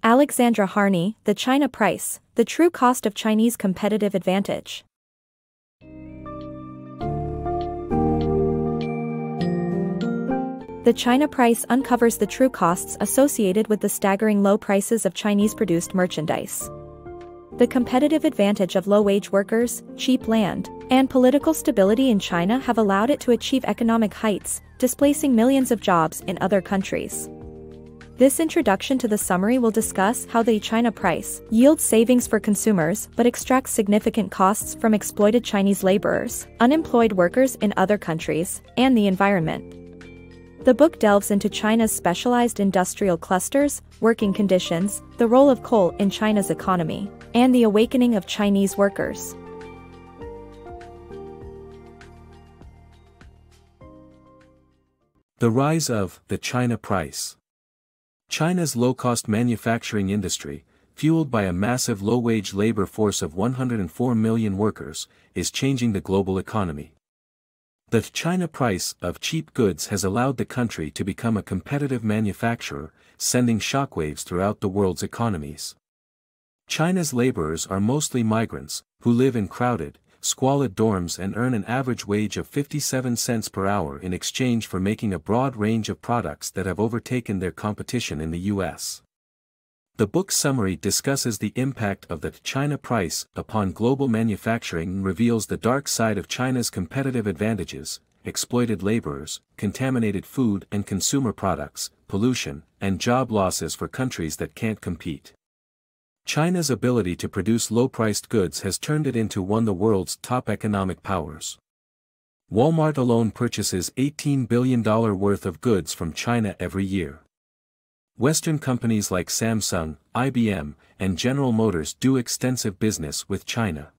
Alexandra Harney, The China Price, The True Cost of Chinese Competitive Advantage. The China Price uncovers the true costs associated with the staggering low prices of Chinese-produced merchandise. The competitive advantage of low-wage workers, cheap land, and political stability in China have allowed it to achieve economic heights, displacing millions of jobs in other countries. This introduction to the summary will discuss how the China Price yields savings for consumers but extracts significant costs from exploited Chinese laborers, unemployed workers in other countries, and the environment. The book delves into China's specialized industrial clusters, working conditions, the role of coal in China's economy, and the awakening of Chinese workers. The rise of the China price. China's low-cost manufacturing industry, fueled by a massive low-wage labor force of 104 million workers, is changing the global economy. The China price of cheap goods has allowed the country to become a competitive manufacturer, sending shockwaves throughout the world's economies. China's laborers are mostly migrants, who live in crowded, squalid dorms and earn an average wage of 57 cents per hour in exchange for making a broad range of products that have overtaken their competition in the U.S. The book's summary discusses the impact of the China price upon global manufacturing and reveals the dark side of China's competitive advantages: exploited laborers, contaminated food and consumer products, pollution, and job losses for countries that can't compete. China's ability to produce low-priced goods has turned it into one of the world's top economic powers. Walmart alone purchases $18 billion worth of goods from China every year. Western companies like Samsung, IBM, and General Motors do extensive business with China.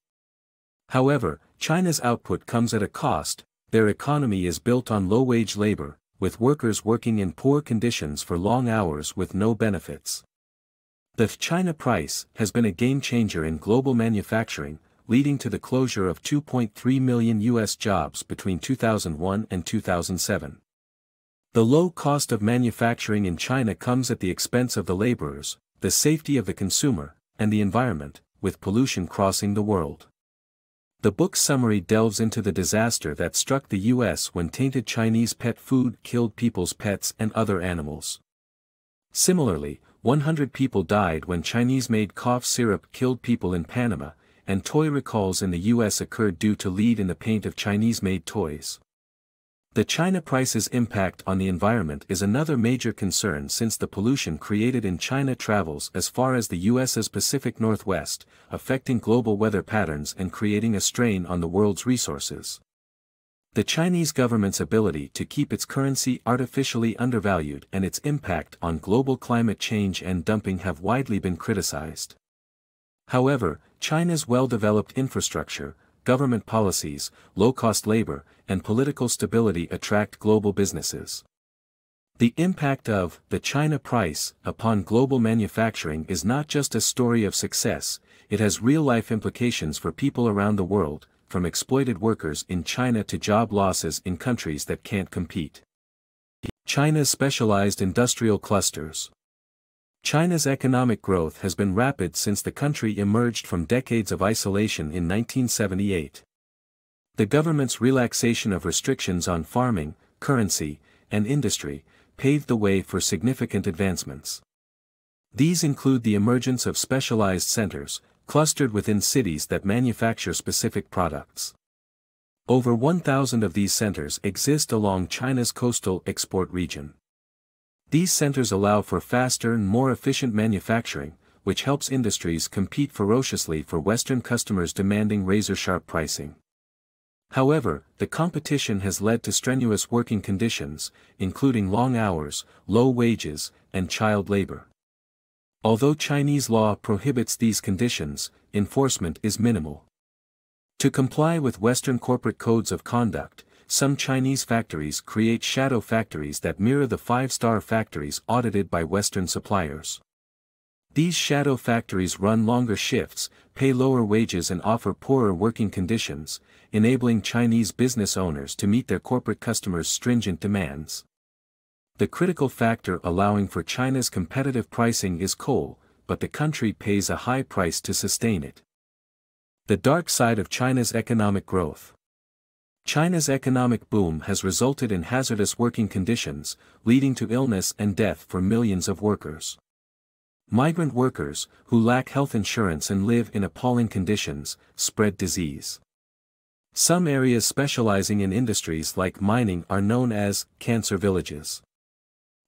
However, China's output comes at a cost. Their economy is built on low-wage labor, with workers working in poor conditions for long hours with no benefits. The China price has been a game-changer in global manufacturing, leading to the closure of 2.3 million U.S. jobs between 2001 and 2007. The low cost of manufacturing in China comes at the expense of the laborers, the safety of the consumer, and the environment, with pollution crossing the world. The book's summary delves into the disaster that struck the U.S. when tainted Chinese pet food killed people's pets and other animals. Similarly, 100 people died when Chinese-made cough syrup killed people in Panama, and toy recalls in the U.S. occurred due to lead in the paint of Chinese-made toys. The China price's impact on the environment is another major concern, since the pollution created in China travels as far as the U.S.'s Pacific Northwest, affecting global weather patterns and creating a strain on the world's resources. The Chinese government's ability to keep its currency artificially undervalued and its impact on global climate change and dumping have widely been criticized. However, China's well-developed infrastructure, government policies, low-cost labor, and political stability attract global businesses. The impact of the China price upon global manufacturing is not just a story of success, it has real-life implications for people around the world, from exploited workers in China to job losses in countries that can't compete. China's specialized industrial clusters. China's economic growth has been rapid since the country emerged from decades of isolation in 1978. The government's relaxation of restrictions on farming, currency, and industry paved the way for significant advancements. These include the emergence of specialized centers, clustered within cities that manufacture specific products. Over 1,000 of these centers exist along China's coastal export region. These centers allow for faster and more efficient manufacturing, which helps industries compete ferociously for Western customers demanding razor-sharp pricing. However, the competition has led to strenuous working conditions, including long hours, low wages, and child labor. Although Chinese law prohibits these conditions, enforcement is minimal. To comply with Western corporate codes of conduct, some Chinese factories create shadow factories that mirror the five-star factories audited by Western suppliers. These shadow factories run longer shifts, pay lower wages and offer poorer working conditions, enabling Chinese business owners to meet their corporate customers' stringent demands. The critical factor allowing for China's competitive pricing is coal, but the country pays a high price to sustain it. The dark side of China's economic growth. China's economic boom has resulted in hazardous working conditions, leading to illness and death for millions of workers. Migrant workers, who lack health insurance and live in appalling conditions, spread disease. Some areas specializing in industries like mining are known as cancer villages.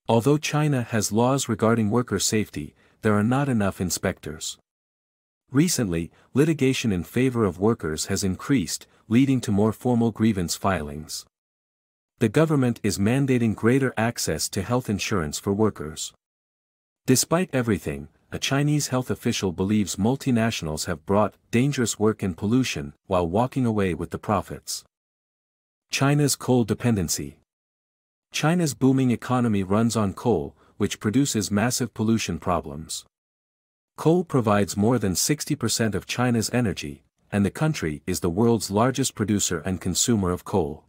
Although China has laws regarding worker safety, there are not enough inspectors. Recently, litigation in favor of workers has increased, leading to more formal grievance filings. The government is mandating greater access to health insurance for workers. Despite everything, a Chinese health official believes multinationals have brought dangerous work and pollution while walking away with the profits. China's coal dependency. China's booming economy runs on coal, which produces massive pollution problems. Coal provides more than 60% of China's energy, and the country is the world's largest producer and consumer of coal.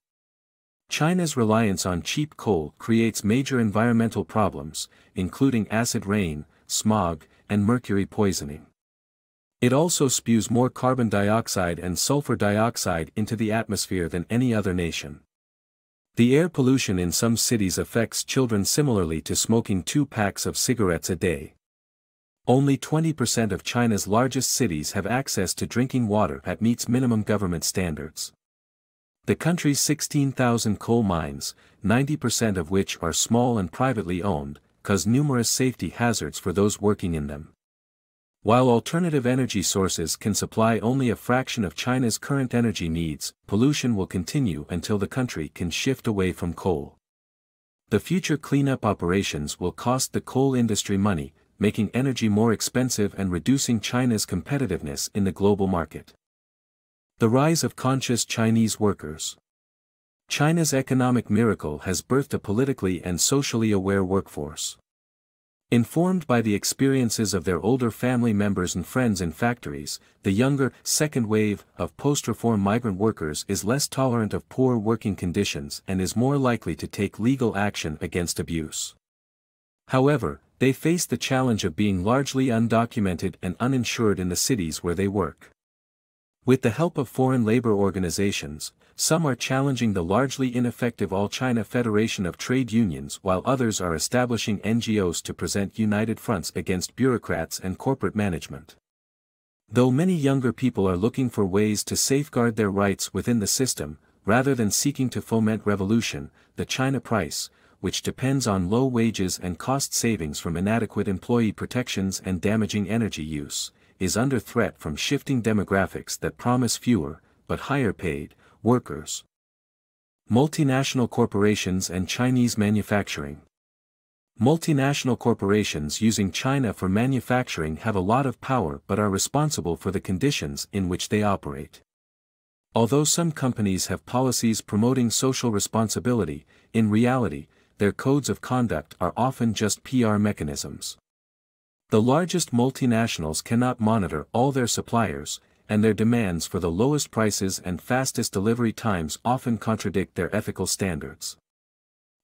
China's reliance on cheap coal creates major environmental problems, including acid rain, smog, and mercury poisoning. It also spews more carbon dioxide and sulfur dioxide into the atmosphere than any other nation. The air pollution in some cities affects children similarly to smoking 2 packs of cigarettes a day. Only 20% of China's largest cities have access to drinking water that meets minimum government standards. The country's 16,000 coal mines, 90% of which are small and privately owned, cause numerous safety hazards for those working in them. While alternative energy sources can supply only a fraction of China's current energy needs, pollution will continue until the country can shift away from coal. The future cleanup operations will cost the coal industry money, making energy more expensive and reducing China's competitiveness in the global market. The rise of conscious Chinese workers. China's economic miracle has birthed a politically and socially aware workforce. Informed by the experiences of their older family members and friends in factories, the younger, second wave of post-reform migrant workers is less tolerant of poor working conditions and is more likely to take legal action against abuse. However, they face the challenge of being largely undocumented and uninsured in the cities where they work. With the help of foreign labor organizations, some are challenging the largely ineffective All-China Federation of Trade Unions while others are establishing NGOs to present united fronts against bureaucrats and corporate management. Though many younger people are looking for ways to safeguard their rights within the system, rather than seeking to foment revolution, the China price, which depends on low wages and cost savings from inadequate employee protections and damaging energy use, is under threat from shifting demographics that promise fewer, but higher-paid, workers. Multinational corporations and Chinese manufacturing. Multinational corporations using China for manufacturing have a lot of power but are responsible for the conditions in which they operate. Although some companies have policies promoting social responsibility, in reality, their codes of conduct are often just PR mechanisms. The largest multinationals cannot monitor all their suppliers, and their demands for the lowest prices and fastest delivery times often contradict their ethical standards.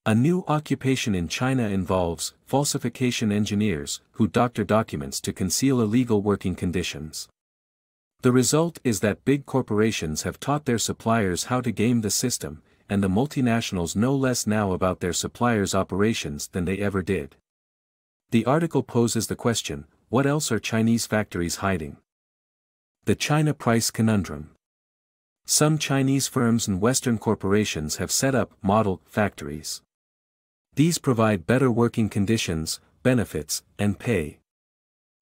A new occupation in China involves falsification engineers who doctor documents to conceal illegal working conditions. The result is that big corporations have taught their suppliers how to game the system, and the multinationals know less now about their suppliers' operations than they ever did. The article poses the question, what else are Chinese factories hiding? The China price conundrum. Some Chinese firms and Western corporations have set up model factories. These provide better working conditions, benefits, and pay.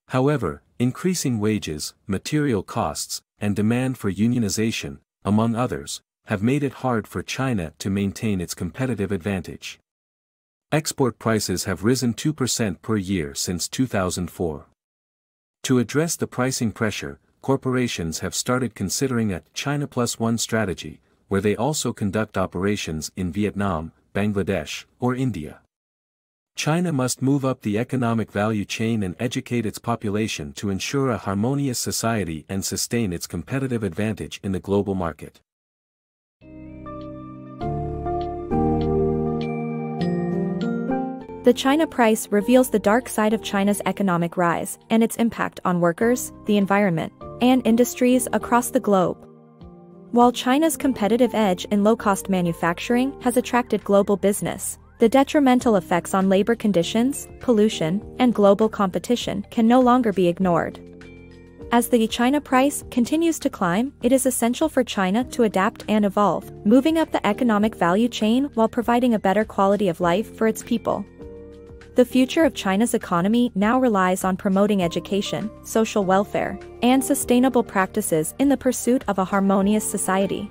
However, increasing wages, material costs, and demand for unionization, among others, have made it hard for China to maintain its competitive advantage. Export prices have risen 2% per year since 2004. To address the pricing pressure, corporations have started considering a China Plus One strategy, where they also conduct operations in Vietnam, Bangladesh, or India. China must move up the economic value chain and educate its population to ensure a harmonious society and sustain its competitive advantage in the global market. The China price reveals the dark side of China's economic rise and its impact on workers, the environment, and industries across the globe. While China's competitive edge in low-cost manufacturing has attracted global business, the detrimental effects on labor conditions, pollution, and global competition can no longer be ignored. As the China price continues to climb, it is essential for China to adapt and evolve, moving up the economic value chain while providing a better quality of life for its people. The future of China's economy now relies on promoting education, social welfare, and sustainable practices in the pursuit of a harmonious society.